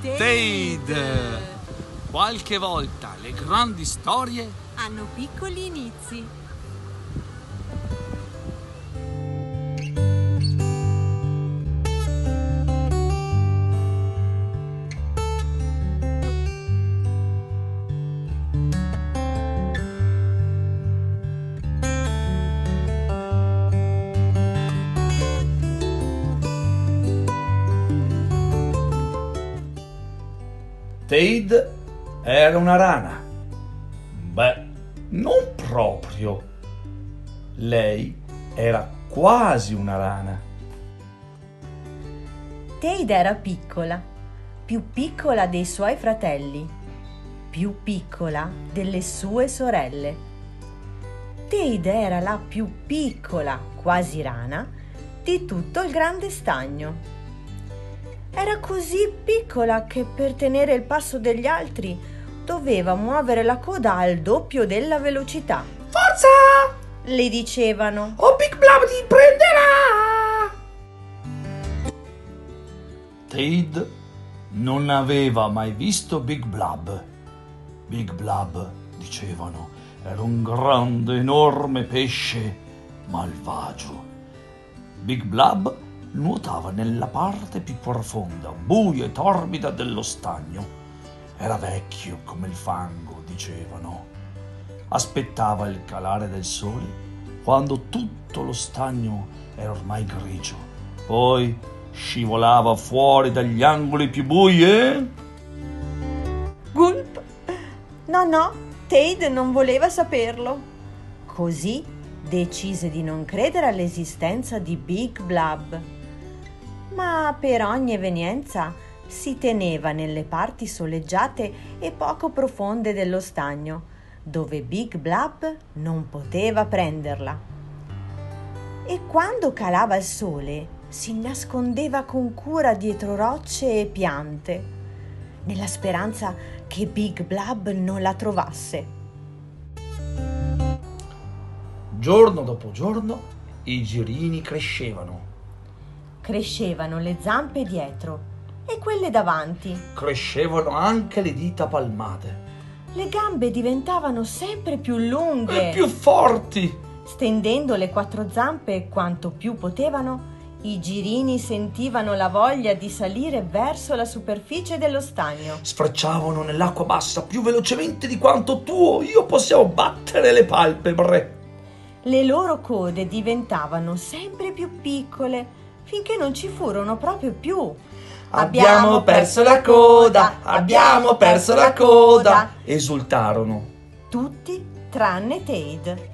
Tade! Qualche volta le grandi storie hanno piccoli inizi. Tade era una rana. Beh, non proprio. Lei era quasi una rana. Tade era piccola, più piccola dei suoi fratelli, più piccola delle sue sorelle. Tade era la più piccola, quasi rana, di tutto il grande stagno. Era così piccola che per tenere il passo degli altri doveva muovere la coda al doppio della velocità. Forza! Le dicevano. O Big Blub ti prenderà! Tade non aveva mai visto Big Blub. Big Blub, dicevano, era un grande, enorme pesce malvagio. Big Blub nuotava nella parte più profonda, buia e torbida dello stagno. Era vecchio come il fango, dicevano. Aspettava il calare del sole quando tutto lo stagno era ormai grigio. Poi scivolava fuori dagli angoli più bui e... Gulp! No, Tade non voleva saperlo. Così decise di non credere all'esistenza di Big Blub. Ma per ogni evenienza si teneva nelle parti soleggiate e poco profonde dello stagno, dove Big Blub non poteva prenderla. E quando calava il sole si nascondeva con cura dietro rocce e piante, nella speranza che Big Blub non la trovasse. Giorno dopo giorno i girini crescevano. Crescevano le zampe dietro e quelle davanti. Crescevano anche le dita palmate. Le gambe diventavano sempre più lunghe E più forti. Stendendo le quattro zampe quanto più potevano, i girini sentivano la voglia di salire verso la superficie dello stagno. Sfrecciavano nell'acqua bassa più velocemente di quanto tu o io possiamo battere le palpebre. Le loro code diventavano sempre più piccole finché non ci furono proprio più. Abbiamo perso la coda, abbiamo perso la coda, esultarono. Tutti tranne Tade.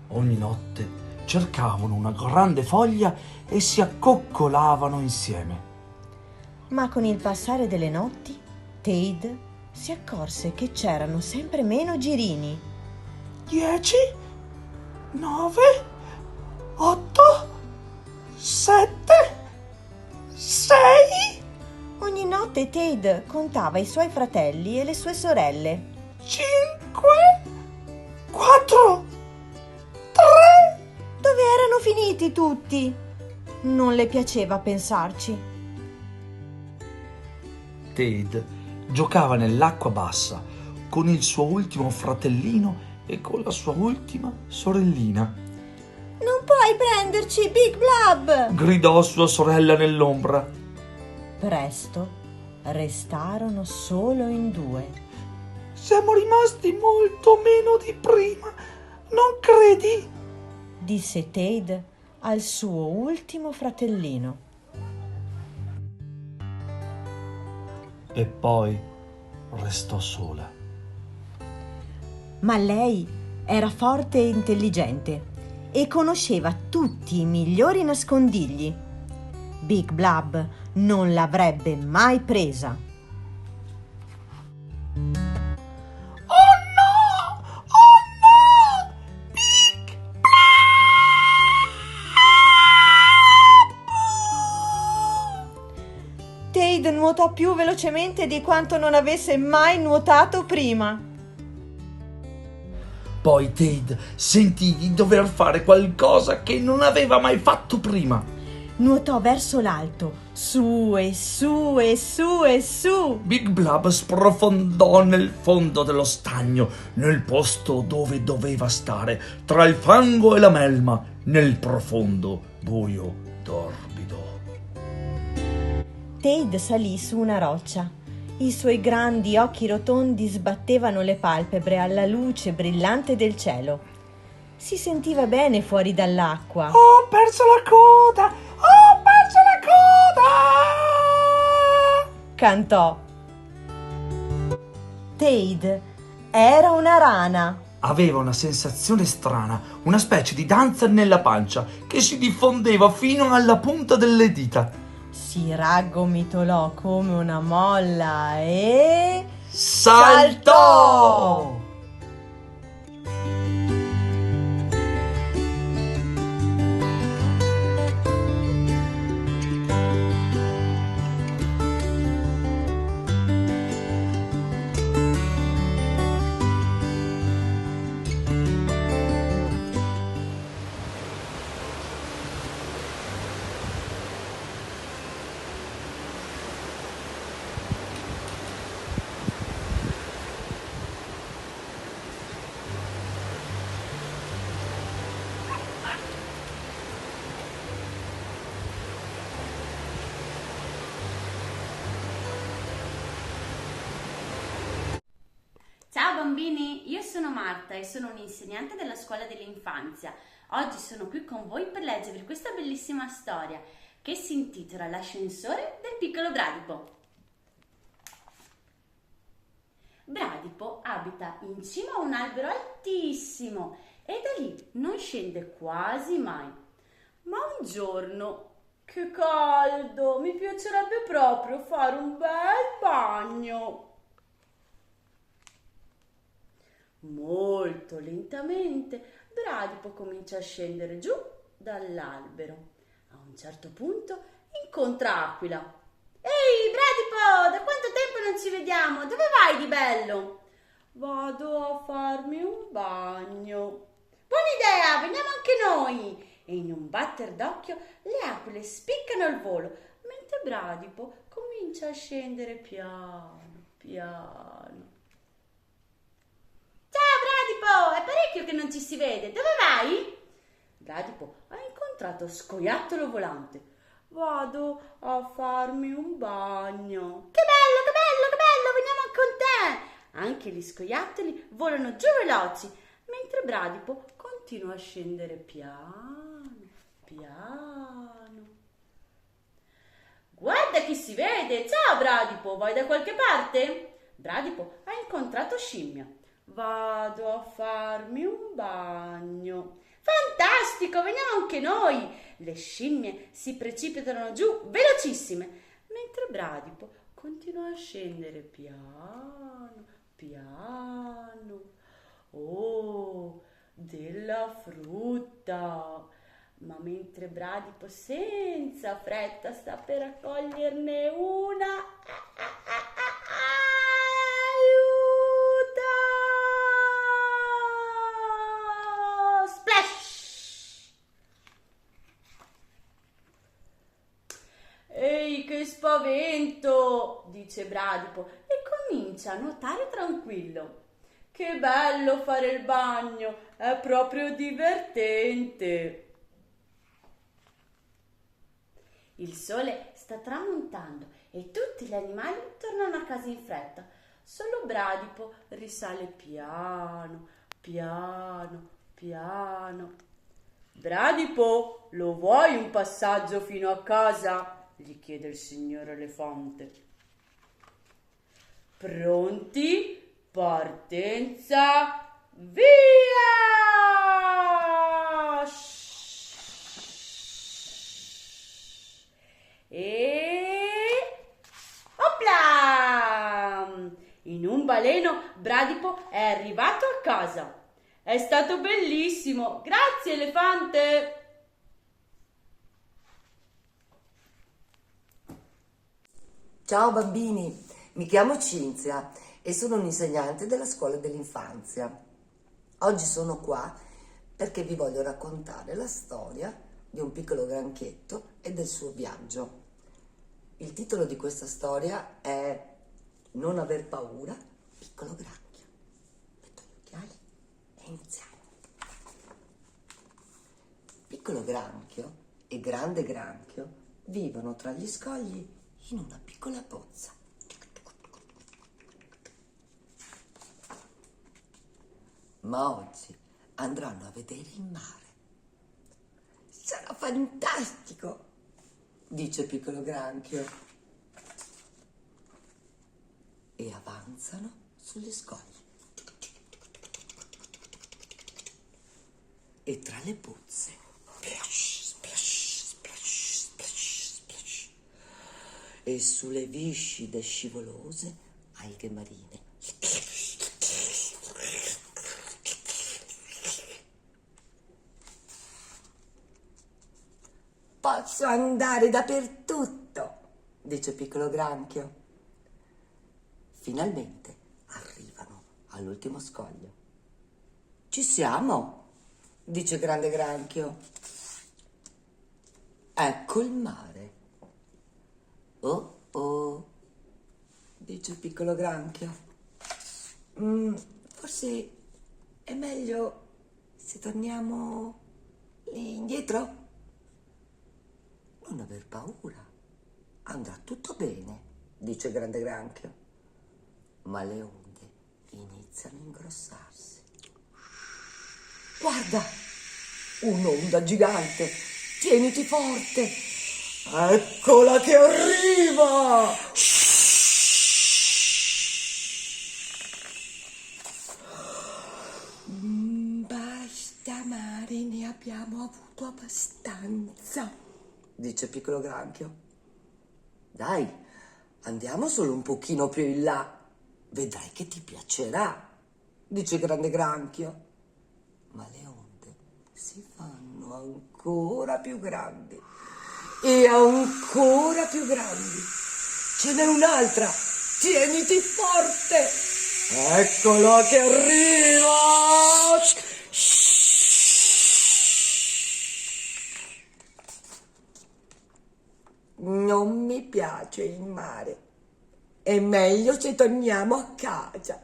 Ogni notte cercavano una grande foglia e si accoccolavano insieme. Ma con il passare delle notti, Tade si accorse che c'erano sempre meno girini. 10, 9, 8, 7, 6. Ogni notte Tade contava i suoi fratelli e le sue sorelle. 5, 4, 3. Dove erano finiti tutti? Non le piaceva pensarci. Tade giocava nell'acqua bassa con il suo ultimo fratellino e con la sua ultima sorellina. Non puoi prenderci, Big Blub! Gridò sua sorella nell'ombra. Presto restarono solo in due. Siamo rimasti molto meno di prima, non credi? Disse Tade al suo ultimo fratellino. E poi restò sola. Ma lei era forte e intelligente e conosceva tutti i migliori nascondigli. Big Blub non l'avrebbe mai presa. Oh no! Oh no! Big Blub! Tade nuotò più velocemente di quanto non avesse mai nuotato prima. Poi Tade sentì di dover fare qualcosa che non aveva mai fatto prima. nuotò verso l'alto, su e su e su e su. Big Blub sprofondò nel fondo dello stagno, nel posto dove doveva stare, tra il fango e la melma, nel profondo, buio, torbido. Tade salì su una roccia. I suoi grandi occhi rotondi sbattevano le palpebre alla luce brillante del cielo. Si sentiva bene fuori dall'acqua. Ho perso la coda! Ho perso la coda! Cantò. Tade era una rana. Aveva una sensazione strana, una specie di danza nella pancia che si diffondeva fino alla punta delle dita. Si raggomitolò come una molla e... Saltò! Ciao bambini, io sono Marta e sono un'insegnante della scuola dell'infanzia. Oggi sono qui con voi per leggervi questa bellissima storia che si intitola L'ascensore del piccolo Bradipo. Bradipo abita in cima a un albero altissimo e da lì non scende quasi mai. Ma un giorno, che caldo, mi piacerebbe proprio fare un bel bagno. Molto lentamente Bradipo comincia a scendere giù dall'albero. A un certo punto incontra Aquila. Ehi Bradipo, da quanto tempo non ci vediamo? Dove vai di bello? Vado a farmi un bagno. Buona idea, veniamo anche noi. E in un batter d'occhio le aquile spiccano al volo, mentre Bradipo comincia a scendere piano piano. Bradipo, è parecchio che non ci si vede. Dove vai? Bradipo ha incontrato Scoiattolo Volante. Vado a farmi un bagno. Che bello, veniamo con te. Anche gli scoiattoli volano giù veloci, mentre Bradipo continua a scendere piano, piano. Guarda chi si vede. Ciao Bradipo, vai da qualche parte? Bradipo ha incontrato Scimmia. Vado a farmi un bagno. Fantastico, veniamo anche noi. Le scimmie si precipitano giù velocissime, mentre Bradipo continua a scendere piano, piano. Oh, della frutta. Ma mentre Bradipo senza fretta sta per raccoglierne una, «Ehi, che spavento!» dice Bradipo e comincia a nuotare tranquillo. «Che bello fare il bagno, è proprio divertente!» Il sole sta tramontando e tutti gli animali tornano a casa in fretta. Solo Bradipo risale piano, piano, piano. «Bradipo, lo vuoi un passaggio fino a casa?» gli chiede il signor Elefante. «Pronti? Partenza! Via!» E... opla! In un baleno Bradipo è arrivato a casa. «È stato bellissimo! Grazie, Elefante!» Ciao bambini, mi chiamo Cinzia e sono un'insegnante della scuola dell'infanzia. Oggi sono qua perché vi voglio raccontare la storia di un piccolo granchietto e del suo viaggio. Il titolo di questa storia è Non aver paura, piccolo granchio. Metto gli occhiali e iniziamo. Piccolo granchio e grande granchio vivono tra gli scogli in una piccola pozza. Ma oggi andranno a vedere il mare. Sarà fantastico, dice piccolo granchio. E avanzano sugli scogli. E tra le pozze, splash, splash, splash, splash, splash. E sulle viscide scivolose, alghe marine. Posso andare dappertutto, dice piccolo granchio. Finalmente arrivano all'ultimo scoglio. Ci siamo, dice grande granchio. Ecco il mare. Oh oh, dice piccolo granchio. Forse è meglio se torniamo lì indietro? Non aver paura, andrà tutto bene, dice grande granchio. Ma le onde iniziano a ingrossarsi. Guarda, un'onda gigante, tieniti forte. Eccola che arriva! Basta mare, ne abbiamo avuto abbastanza, dice piccolo granchio. Dai, andiamo solo un pochino più in là. Vedrai che ti piacerà, dice grande granchio. Ma le onde si fanno ancora più grandi e ancora più grandi. Ce n'è un'altra, tieniti forte. Eccolo che arriva. Non mi piace il mare. È meglio se torniamo a casa.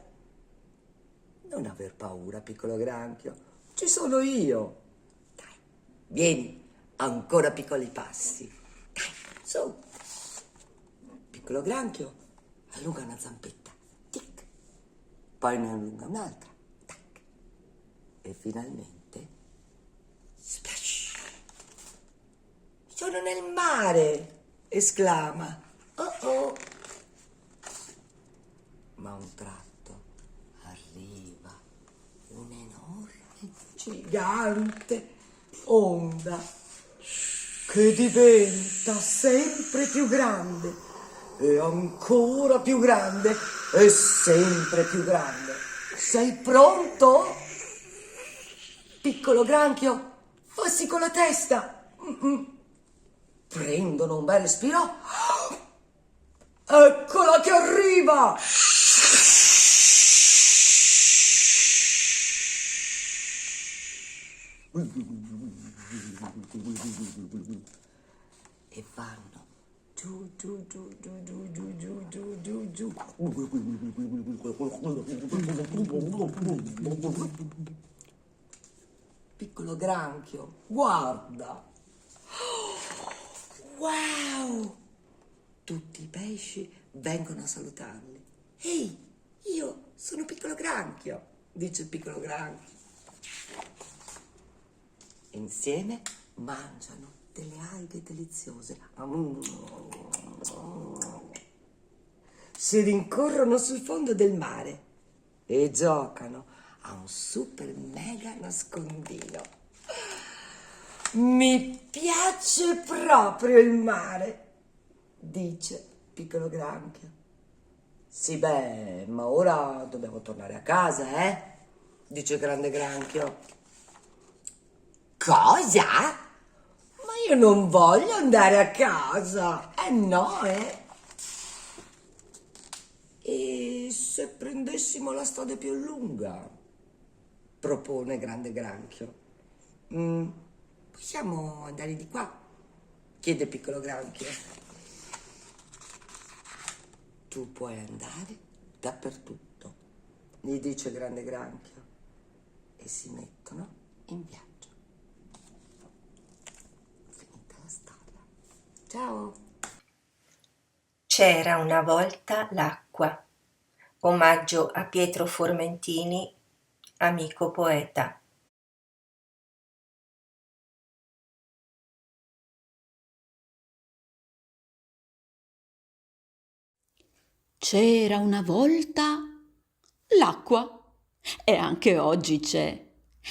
Non aver paura, piccolo granchio. Ci sono io. Dai, vieni, ancora piccoli passi. Dai, su. Piccolo granchio allunga una zampetta. Tic. Poi ne allunga un'altra. Tac. E finalmente splash. Sono nel mare, esclama. Oh oh. Ma a un tratto arriva un'enorme, gigante onda che diventa sempre più grande e ancora più grande e sempre più grande. Sei pronto? Piccolo granchio, fassi con la testa. Prendono un bel respiro. Eccola che arriva! E vanno giù, giù, giù, giù, giù, giù, giù, giù, giù, giù. Piccolo granchio, guarda! Wow! Tutti i pesci vengono a salutarli. Ehi, io sono piccolo granchio, dice il piccolo granchio. Insieme mangiano delle alghe deliziose. Si rincorrono sul fondo del mare e giocano a un super mega nascondino. Mi piace proprio il mare, dice piccolo granchio. Sì, beh, ma ora dobbiamo tornare a casa, dice grande granchio. Cosa? Ma io non voglio andare a casa. No, E se prendessimo la strada più lunga? Propone grande granchio. Possiamo andare di qua? chiede piccolo granchio. Tu puoi andare dappertutto, gli dice grande granchio, e si mettono in viaggio. Finita la storia. Ciao! C'era una volta l'acqua. Omaggio a Pietro Formentini, amico poeta. C'era una volta l'acqua e anche oggi c'è,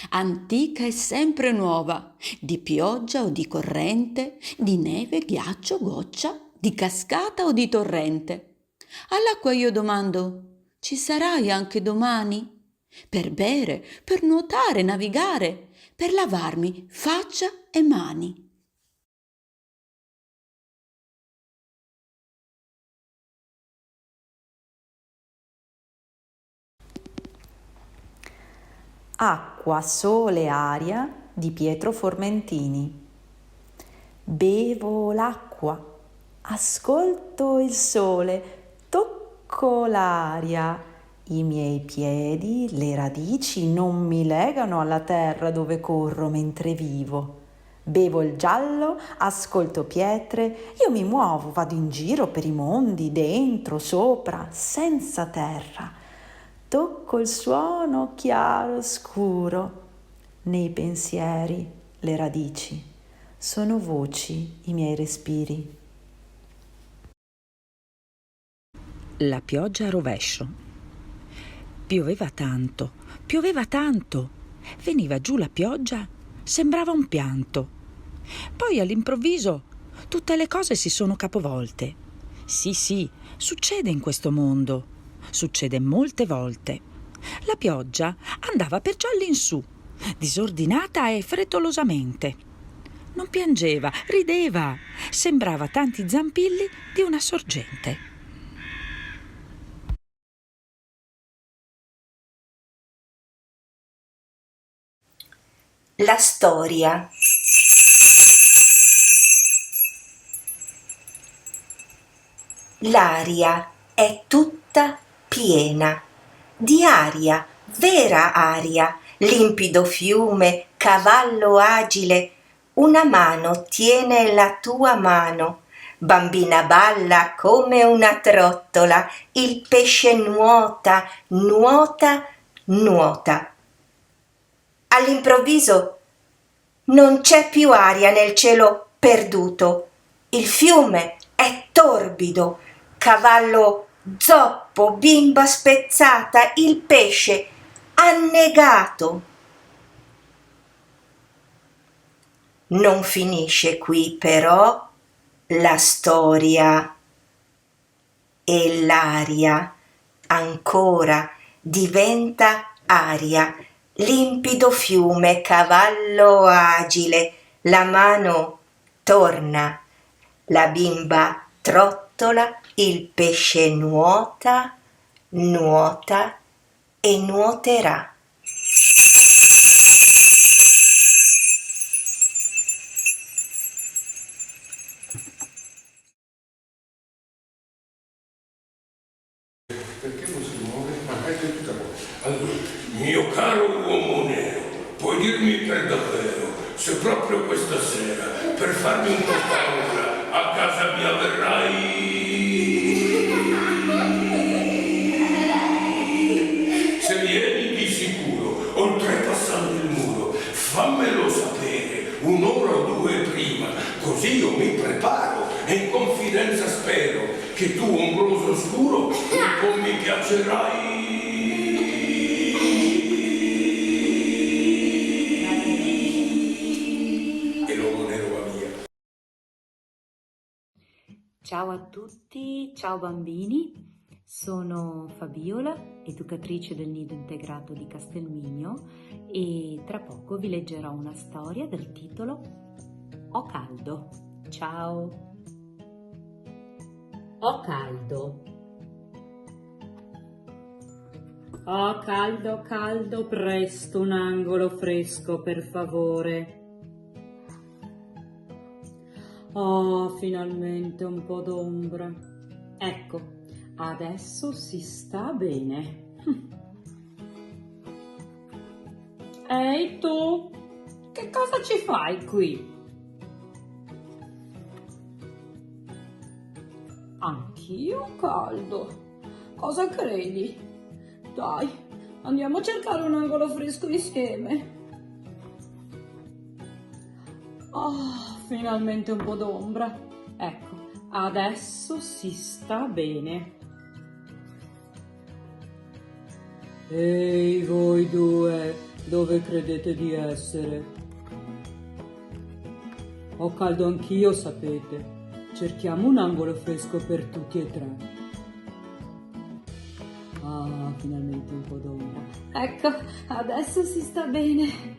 antica e sempre nuova, di pioggia o di corrente, di neve, ghiaccio, goccia, di cascata o di torrente. All'acqua io domando, ci sarai anche domani? Per bere, per nuotare, navigare, per lavarmi faccia e mani. Acqua, sole, aria di Pietro Formentini. Bevo l'acqua, ascolto il sole, tocco l'aria. I miei piedi, le radici non mi legano alla terra dove corro mentre vivo. Bevo il giallo, ascolto pietre, io mi muovo, vado in giro per i mondi, dentro, sopra, senza terra. Tocco il suono chiaro, scuro, nei pensieri, le radici. Sono voci i miei respiri. La pioggia a rovescio. Pioveva tanto, veniva giù la pioggia, sembrava un pianto. Poi all'improvviso tutte le cose si sono capovolte. Sì, succede in questo mondo, succede molte volte. La pioggia andava perciò all'insù, disordinata e frettolosamente. Non piangeva, rideva, sembrava tanti zampilli di una sorgente. La storia. L'aria è tutta piena di aria, vera aria, limpido fiume, cavallo agile, una mano tiene la tua mano, bambina balla come una trottola, il pesce nuota, nuota, nuota. All'improvviso non c'è più aria nel cielo perduto, il fiume è torbido, cavallo zoppo, bimba spezzata, il pesce annegato. Non finisce qui però la storia e l'aria ancora diventa aria, limpido fiume, cavallo agile, la mano torna, la bimba trottola, il pesce nuota, nuota e nuoterà. Perché non si muove? Ma è tutta allora, mio caro uomo nero, puoi dirmi per davvero se proprio questa sera, per farmi un po' paura, a casa mia verrai? Se vieni di sicuro, oltrepassando il muro, fammelo sapere un'ora o due prima, così io mi preparo e in confidenza spero che tu, ombroso scuro, un po' mi piacerai. E l'uomo nero va via. Ciao a tutti, ciao bambini, sono Fabiola, educatrice del Nido Integrato di Castelmigno e tra poco vi leggerò una storia del titolo Ho caldo. Ciao! Ho caldo. Ho caldo, caldo, presto un angolo fresco per favore. Oh, finalmente un po' d'ombra. Ecco, adesso si sta bene. Ehi tu, che cosa ci fai qui? Anch'io ho caldo. Cosa credi? Dai, andiamo a cercare un angolo fresco insieme. Oh, finalmente un po' d'ombra. Ecco, adesso si sta bene. Ehi, voi due, dove credete di essere? Ho caldo anch'io, sapete. Cerchiamo un angolo fresco per tutti e tre. Ah, finalmente un po' d'ombra. Ecco, adesso si sta bene.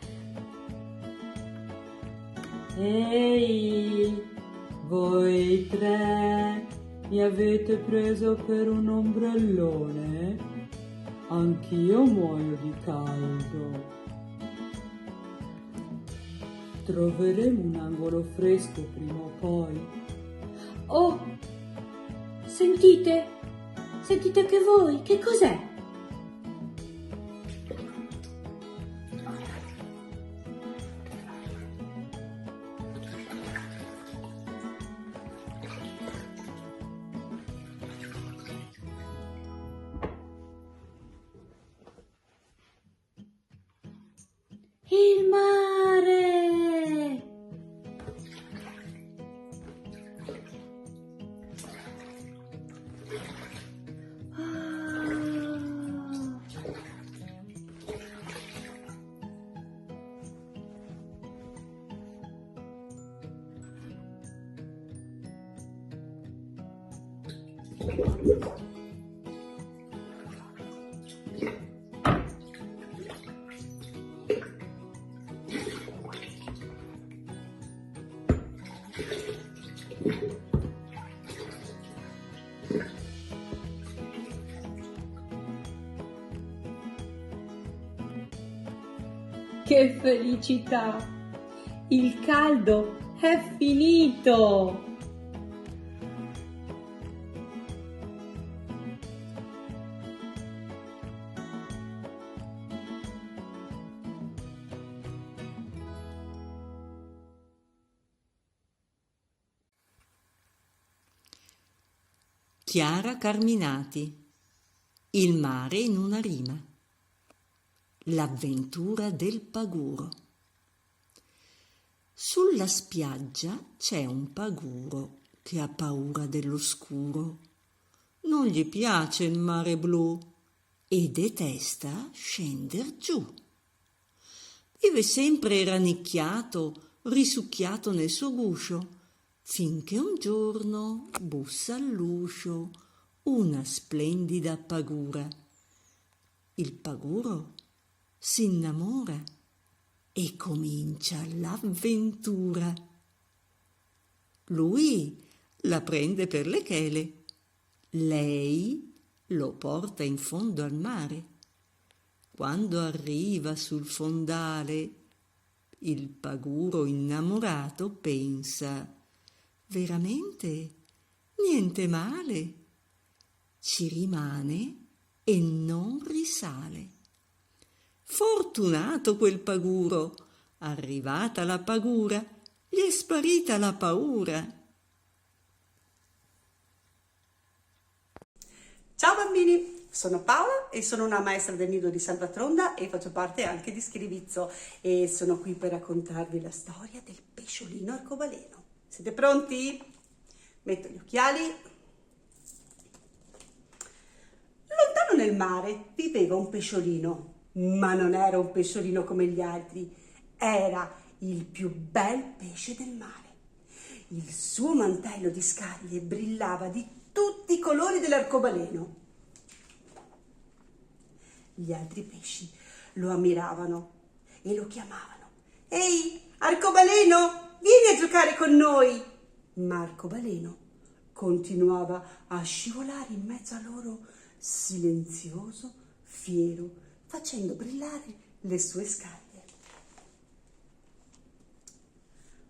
Ehi, voi tre, mi avete preso per un ombrellone? Anch'io muoio di caldo. Troveremo un angolo fresco prima o poi. Oh, sentite? Sentite anche voi? Che cos'è? Il mare! Che felicità! Il caldo è finito! Chiara Carminati. Il mare in una rima. L'avventura del paguro. Sulla spiaggia c'è un paguro che ha paura dell'oscuro. Non gli piace il mare blu e detesta scender giù. Vive sempre rannicchiato, risucchiato nel suo guscio, finché un giorno bussa all'uscio una splendida pagura. Il paguro si innamora e comincia l'avventura. Lui la prende per le chele, lei lo porta in fondo al mare. Quando arriva sul fondale, il paguro innamorato pensa: veramente niente male. Ci rimane e non risale. Fortunato quel paguro, arrivata la pagura, gli è sparita la paura. Ciao bambini, sono Paola e sono una maestra del nido di Salvatronda e faccio parte anche di Schiribizzo e sono qui per raccontarvi la storia del pesciolino arcobaleno. Siete pronti? Metto gli occhiali. Lontano nel mare viveva un pesciolino. Ma non era un pesciolino come gli altri, era il più bel pesce del mare. Il suo mantello di scaglie brillava di tutti i colori dell'arcobaleno. Gli altri pesci lo ammiravano e lo chiamavano: «Ehi, arcobaleno, vieni a giocare con noi!» Ma arcobaleno continuava a scivolare in mezzo a loro, silenzioso, fiero, facendo brillare le sue scaglie.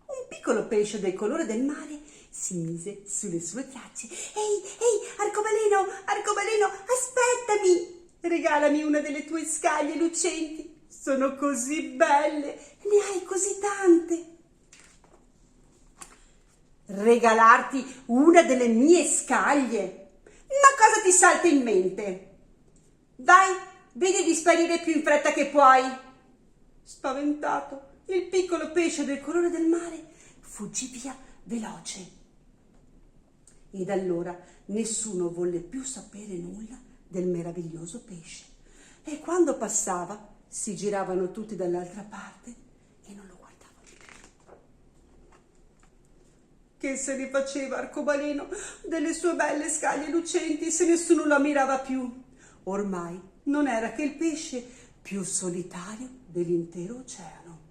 Un piccolo pesce del colore del mare si mise sulle sue tracce. Ehi, arcobaleno, arcobaleno, aspettami! Regalami una delle tue scaglie lucenti. Sono così belle, ne hai così tante. Regalarti una delle mie scaglie? Ma cosa ti salta in mente? Dai, vedi di sparire più in fretta che puoi. Spaventato, il piccolo pesce del colore del mare fuggì via veloce. Ed allora nessuno volle più sapere nulla del meraviglioso pesce. E quando passava si giravano tutti dall'altra parte e non lo guardavano più. Che se ne faceva Arcobaleno delle sue belle scaglie lucenti se nessuno lo ammirava più? Ormai non era che il pesce più solitario dell'intero oceano.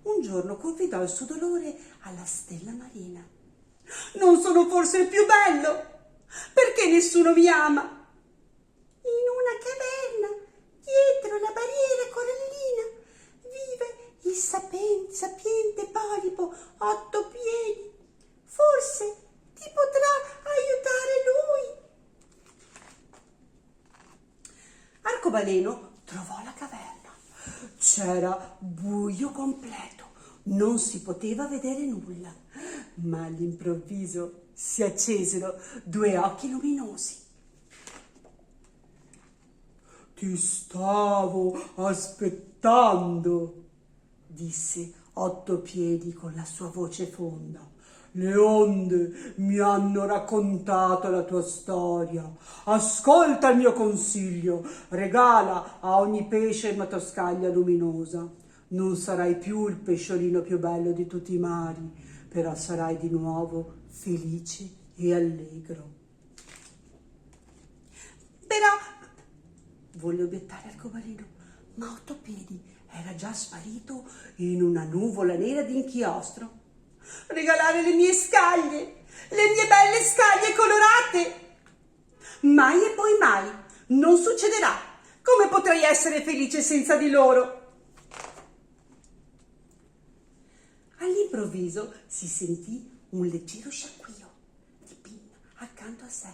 Un giorno confidò il suo dolore alla stella marina. Non sono forse il più bello? Perché nessuno mi ama? In una caverna, dietro la barriera corallina, vive il sapiente polipo 8 piedi. Forse ti potrà aiutare lui. Arcobaleno trovò la caverna. C'era buio completo, non si poteva vedere nulla, ma all'improvviso si accesero 2 occhi luminosi. Ti stavo aspettando, disse 8 piedi con la sua voce fonda. Le onde mi hanno raccontato la tua storia. Ascolta il mio consiglio. Regala a ogni pesce una tua scaglia luminosa. Non sarai più il pesciolino più bello di tutti i mari, però sarai di nuovo felice e allegro. Però, volle obiettare Arcobaleno, ma 8 piedi era già sparito in una nuvola nera di inchiostro. Regalare le mie scaglie, le mie belle scaglie colorate. Mai e poi mai, non succederà. Come potrei essere felice senza di loro? All'improvviso si sentì un leggero sciacquio di pinna accanto a sé.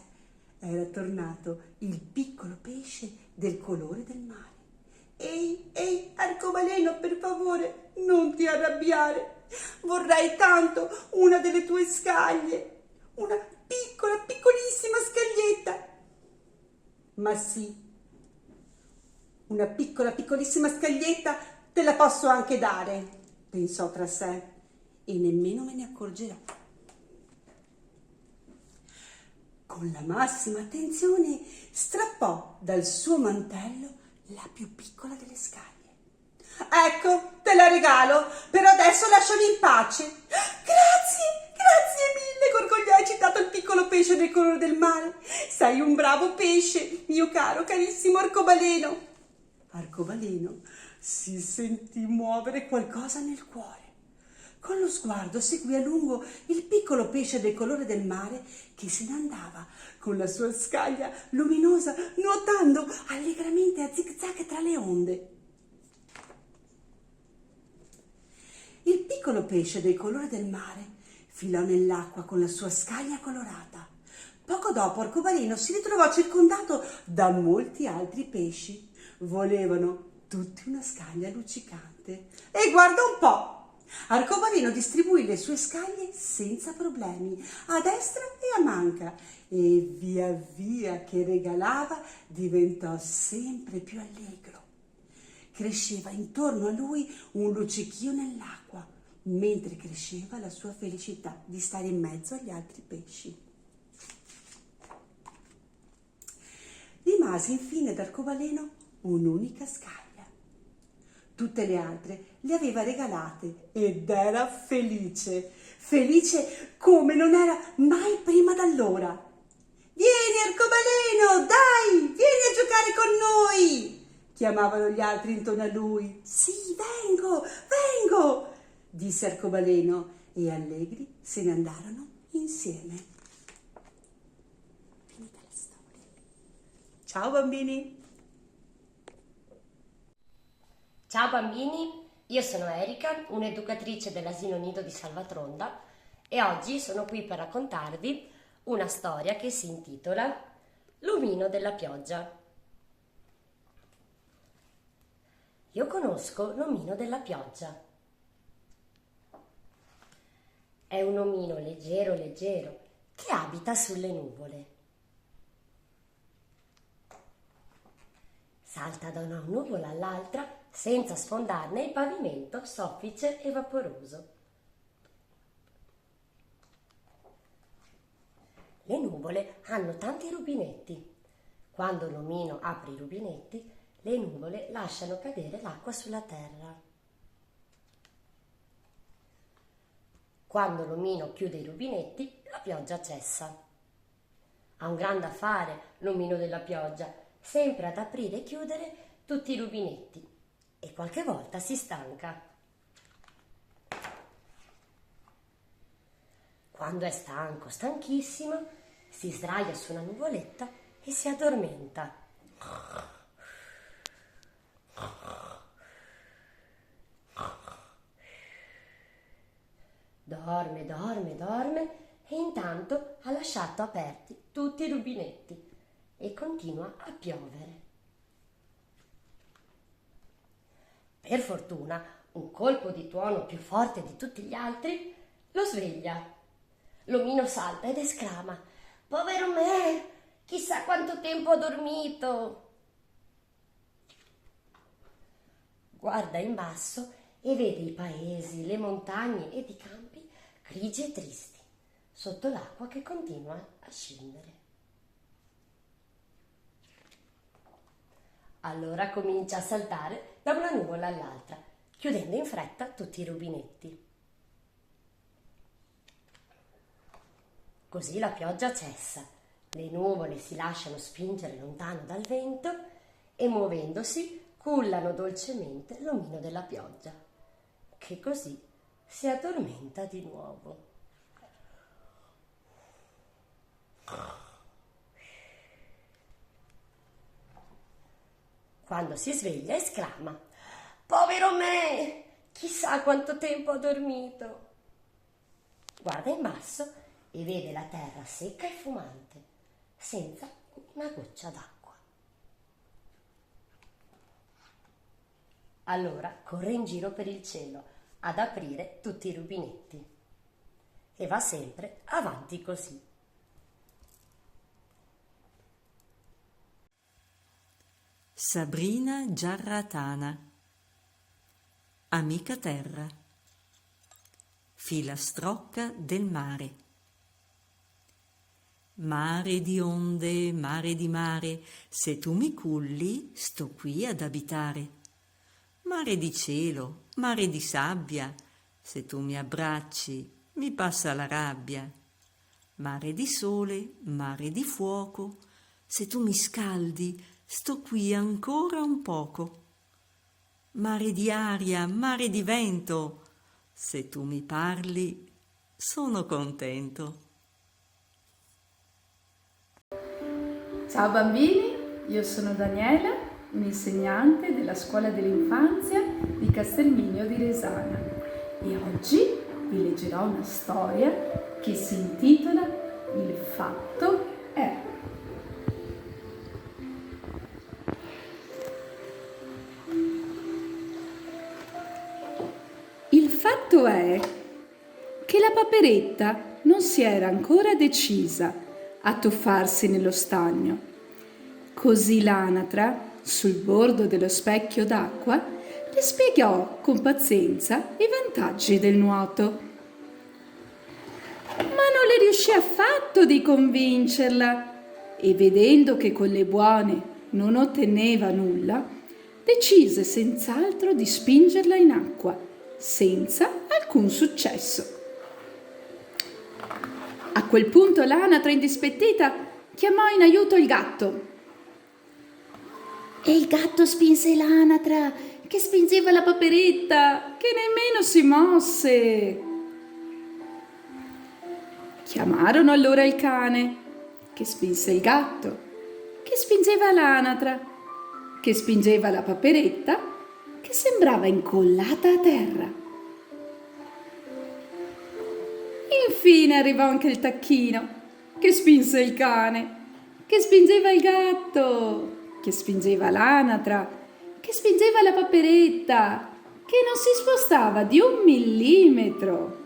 Era tornato il piccolo pesce del colore del mare. Ehi, Arcobaleno, per favore, non ti arrabbiare. Vorrei tanto una delle tue scaglie, una piccola, piccolissima scaglietta. Ma sì, una piccola, piccolissima scaglietta te la posso anche dare, pensò tra sé, e nemmeno me ne accorgerò. Con la massima attenzione strappò dal suo mantello la più piccola delle scaglie. Ecco, te la regalo, però adesso lasciami in pace. Grazie mille, gorgogliò eccitato il piccolo pesce del colore del mare. Sei un bravo pesce, mio caro, carissimo Arcobaleno. Arcobaleno si sentì muovere qualcosa nel cuore. Con lo sguardo seguì a lungo il piccolo pesce del colore del mare che se ne andava con la sua scaglia luminosa, nuotando allegramente a zig-zag tra le onde. Il piccolo pesce del colore del mare filò nell'acqua con la sua scaglia colorata. Poco dopo Arcobaleno si ritrovò circondato da molti altri pesci. Volevano tutti una scaglia luccicante. E guarda un po'! Arcobaleno distribuì le sue scaglie senza problemi, a destra e a manca, e via via che regalava diventò sempre più allegro. Cresceva intorno a lui un luccichio nell'acqua, mentre cresceva la sua felicità di stare in mezzo agli altri pesci. Rimase infine ad Arcobaleno un'unica scaglia. Tutte le altre le aveva regalate ed era felice come non era mai prima d'allora. Vieni Arcobaleno, dai, vieni a giocare con noi! Chiamavano gli altri intorno a lui. Sì, vengo, disse Arcobaleno, e allegri se ne andarono insieme. Finita la storia. Ciao bambini! Ciao bambini, Io sono Erika, un'educatrice dell'asilo Nido di Salvatronda e oggi sono qui per raccontarvi una storia che si intitola L'omino della pioggia. Io conosco l'omino della pioggia. È un omino leggero leggero che abita sulle nuvole. Salta da una nuvola all'altra senza sfondarne il pavimento soffice e vaporoso. Le nuvole hanno tanti rubinetti. Quando l'omino apre i rubinetti, le nuvole lasciano cadere l'acqua sulla terra. Quando l'omino chiude i rubinetti, la pioggia cessa. Ha un grande affare l'omino della pioggia, sempre ad aprire e chiudere tutti i rubinetti, e qualche volta si stanca. Quando è stanco, stanchissimo, si sdraia su una nuvoletta e si addormenta. Dorme, dorme, dorme e intanto ha lasciato aperti tutti i rubinetti e continua a piovere. Per fortuna, un colpo di tuono più forte di tutti gli altri lo sveglia. L'omino salta ed esclama: «Povero me! Chissà quanto tempo ho dormito!» Guarda in basso e vede i paesi, le montagne ed i campi grigi e tristi, sotto l'acqua che continua a scendere. Allora comincia a saltare da una nuvola all'altra, chiudendo in fretta tutti i rubinetti. Così la pioggia cessa, le nuvole si lasciano spingere lontano dal vento e muovendosi cullano dolcemente l'omino della pioggia, che così si addormenta di nuovo. Quando si sveglia esclama: «Povero me! Chissà quanto tempo ho dormito!» Guarda in basso e vede la terra secca e fumante, senza una goccia d'acqua. Allora corre in giro per il cielo ad aprire tutti i rubinetti e va sempre avanti così. Sabrina Giarratana, amica terra, filastrocca del mare. Mare di onde, mare di mare, se tu mi culli, sto qui ad abitare. Mare di cielo, mare di sabbia, se tu mi abbracci, mi passa la rabbia. Mare di sole, mare di fuoco, se tu mi scaldi, sto qui ancora un poco. Mare di aria, mare di vento, se tu mi parli, sono contento. Ciao bambini, io sono Daniela, un'insegnante della scuola dell'infanzia di Castelmigno di Resana, e oggi vi leggerò una storia che si intitola Il fatto è. Il fatto è che la paperetta non si era ancora decisa a tuffarsi nello stagno. Così l'anatra, sul bordo dello specchio d'acqua, le spiegò con pazienza i vantaggi del nuoto. Ma non le riuscì affatto di convincerla e, vedendo che con le buone non otteneva nulla, decise senz'altro di spingerla in acqua, senza alcun successo. A quel punto l'anatra, indispettita, chiamò in aiuto il gatto. E il gatto spinse l'anatra, che spingeva la paperetta, che nemmeno si mosse. Chiamarono allora il cane, che spinse il gatto, che spingeva l'anatra, che spingeva la paperetta, che sembrava incollata a terra. Infine arrivò anche il tacchino, che spinse il cane, che spingeva il gatto, che spingeva l'anatra, che spingeva la paperetta, che non si spostava di 1 millimetro.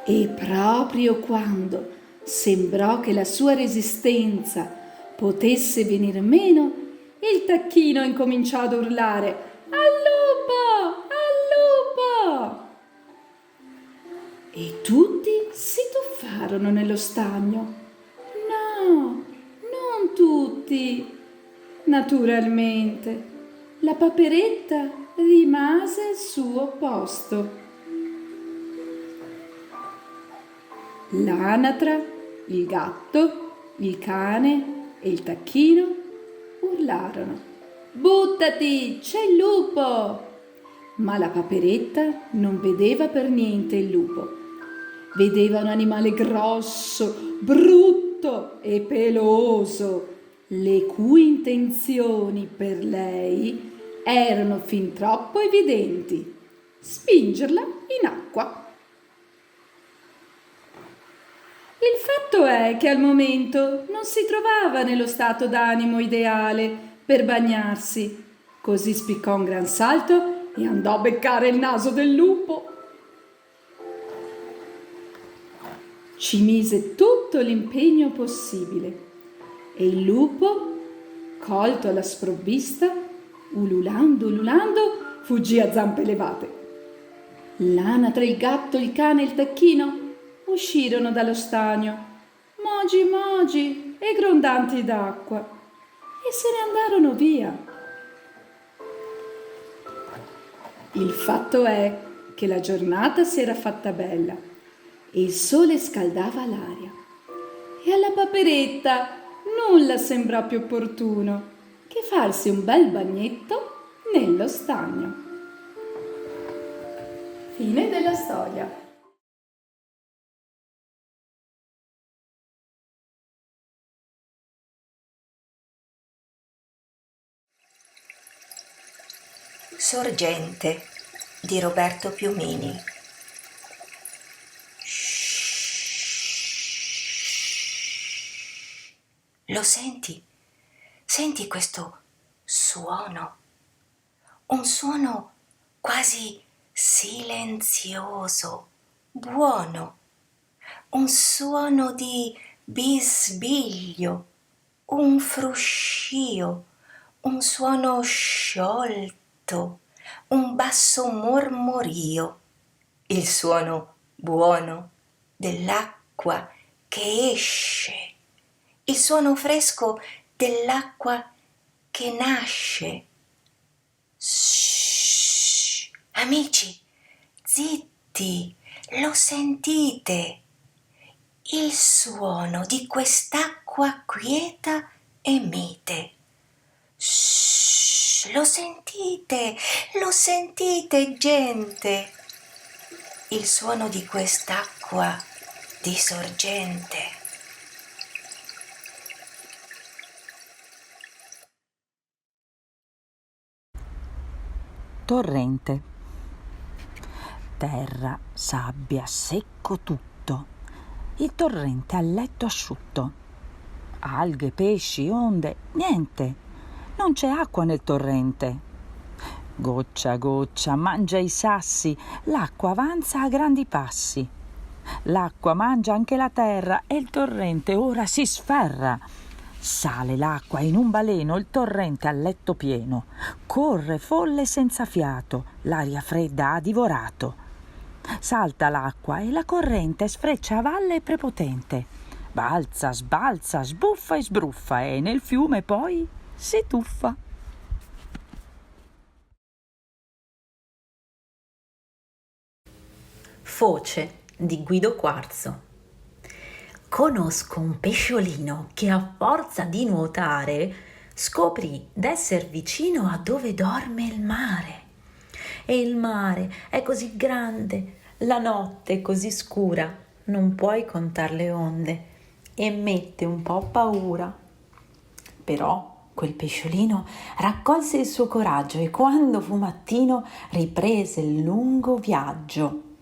E proprio quando sembrò che la sua resistenza potesse venir meno, il tacchino incominciò ad urlare: "Al lupo! Al lupo!" E tutti si tuffarono nello stagno. No, non tutti. Naturalmente, la paperetta rimase al suo posto. L'anatra, il gatto, il cane e il tacchino urlarono: "Buttati, c'è il lupo!" Ma la paperetta non vedeva per niente il lupo. Vedeva un animale grosso, brutto e peloso, le cui intenzioni per lei erano fin troppo evidenti: spingerla in acqua. Il fatto è che al momento non si trovava nello stato d'animo ideale per bagnarsi, così spiccò un gran salto e andò a beccare il naso del lupo. Ci mise tutto l'impegno possibile e il lupo, colto alla sprovvista, ululando, fuggì a zampe levate. L'anatra, il gatto, il cane e il tacchino uscirono dallo stagno, mogi e grondanti d'acqua, e se ne andarono via. Il fatto è che la giornata si era fatta bella e il sole scaldava l'aria, e alla paperetta nulla sembrò più opportuno che farsi un bel bagnetto nello stagno. Fine della storia. Sorgente di Roberto Piumini. Lo senti? Senti questo suono? Un suono quasi silenzioso, buono. Un suono di bisbiglio, un fruscio, un suono sciolto, un basso mormorio, il suono buono dell'acqua che esce, il suono fresco dell'acqua che nasce. Shh, amici, zitti, lo sentite? Il suono di quest'acqua quieta e mite. Shh, lo sentite, gente? Il suono di quest'acqua di sorgente. Torrente. Terra, sabbia, secco tutto. Il torrente a letto asciutto. Alghe, pesci, onde, niente. Non c'è acqua nel torrente. Goccia a goccia mangia i sassi, l'acqua avanza a grandi passi. L'acqua mangia anche la terra e il torrente ora si sferra. Sale l'acqua in un baleno, il torrente a letto pieno. Corre folle senza fiato, l'aria fredda ha divorato. Salta l'acqua e la corrente sfreccia a valle prepotente. Balza, sbalza, sbuffa e sbruffa e nel fiume poi si tuffa. Foce di Guido Quarzo. Conosco un pesciolino che a forza di nuotare scoprì d'esser vicino a dove dorme il mare. E il mare è così grande, la notte è così scura, non puoi contar le onde e mette un po' paura. Però Quel pesciolino raccolse il suo coraggio e quando fu mattino riprese il lungo viaggio.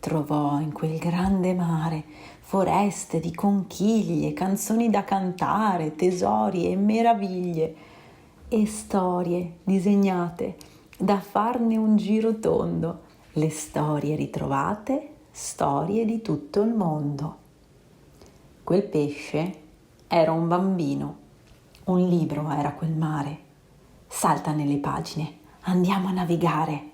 Trovò in quel grande mare foreste di conchiglie, canzoni da cantare, tesori e meraviglie e storie disegnate da farne un giro tondo, le storie ritrovate, storie di tutto il mondo. Quel pesce era un bambino, un libro era quel mare. Salta nelle pagine, andiamo a navigare.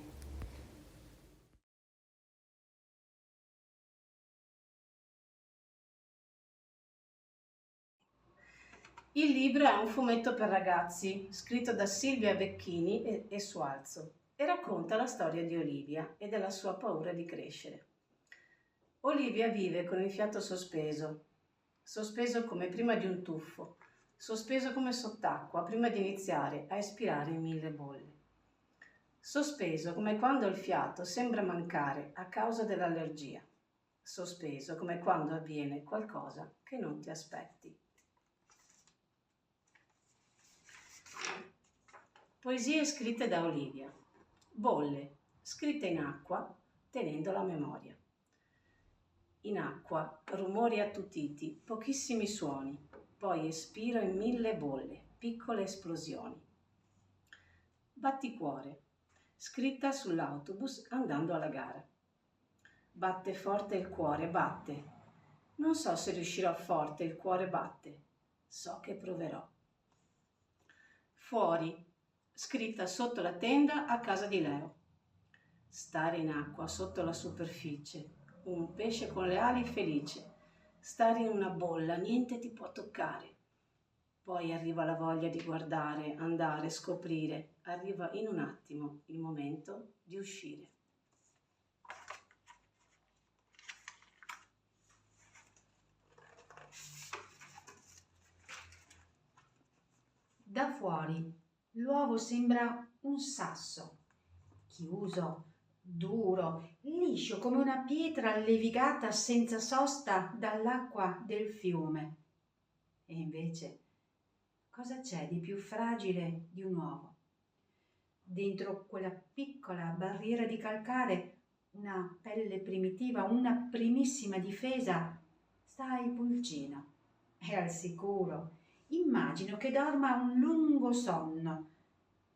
Il libro è un fumetto per ragazzi, scritto da Silvia Becchini e Sualzo, e racconta la storia di Olivia e della sua paura di crescere. Olivia vive con il fiato sospeso come prima di un tuffo, sospeso come sott'acqua prima di iniziare a espirare in 1000 bolle. Sospeso come quando il fiato sembra mancare a causa dell'allergia. Sospeso come quando avviene qualcosa che non ti aspetti. Poesie scritte da Olivia. Bolle, scritte in acqua, tenendo la memoria. In acqua, rumori attutiti, pochissimi suoni, poi espiro in 1000 bolle, piccole esplosioni. Batticuore, scritta sull'autobus andando alla gara. Batte forte il cuore, batte. Non so se riuscirò forte, il cuore batte. So che proverò. Fuori, scritta sotto la tenda a casa di Leo. Stare in acqua sotto la superficie, un pesce con le ali felice. Stare in una bolla, niente ti può toccare. Poi arriva la voglia di guardare, andare, scoprire. Arriva in un attimo il momento di uscire. Da fuori l'uovo sembra un sasso, chiuso, duro, liscio come una pietra levigata senza sosta dall'acqua del fiume. E invece, cosa c'è di più fragile di un uovo? Dentro quella piccola barriera di calcare, una pelle primitiva, una primissima difesa, sta il pulcino. È al sicuro. Immagino che dorma un lungo sonno,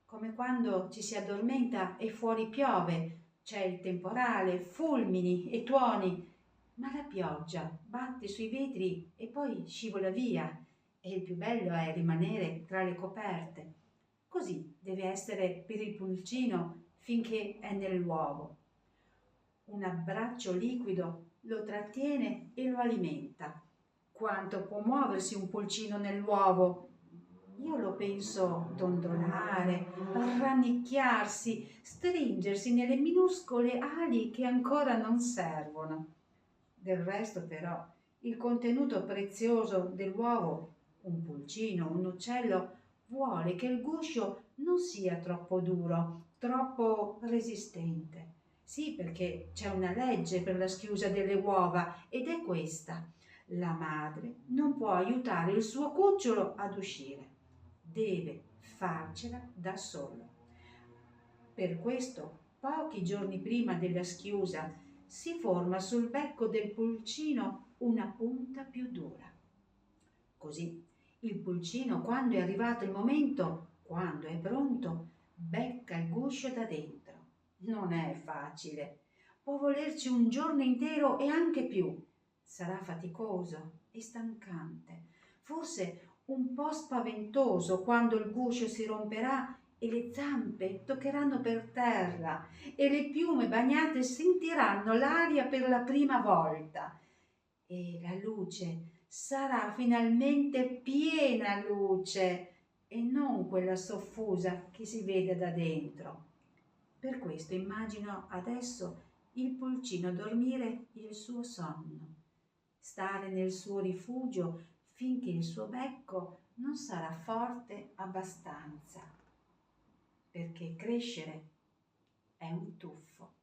come quando ci si addormenta e fuori piove, c'è il temporale, fulmini e tuoni, ma la pioggia batte sui vetri e poi scivola via e il più bello è rimanere tra le coperte. Così deve essere per il pulcino finché è nell'uovo. Un abbraccio liquido lo trattiene e lo alimenta. Quanto può muoversi un pulcino nell'uovo? Io lo penso dondolare, rannicchiarsi, stringersi nelle minuscole ali che ancora non servono. Del resto, però, il contenuto prezioso dell'uovo, un pulcino, un uccello, vuole che il guscio non sia troppo duro, troppo resistente. Sì, perché c'è una legge per la schiusa delle uova ed è questa. La madre non può aiutare il suo cucciolo ad uscire, deve farcela da solo. Per questo, pochi giorni prima della schiusa, si forma sul becco del pulcino una punta più dura. Così il pulcino, quando è arrivato il momento, quando è pronto, becca il guscio da dentro. Non è facile, può volerci un giorno intero e anche più. Sarà faticoso e stancante, forse un po' spaventoso quando il guscio si romperà e le zampe toccheranno per terra e le piume bagnate sentiranno l'aria per la prima volta e la luce sarà finalmente piena luce e non quella soffusa che si vede da dentro. Per questo immagino adesso il pulcino dormire il suo sonno, stare nel suo rifugio finché il suo becco non sarà forte abbastanza, perché crescere è un tuffo.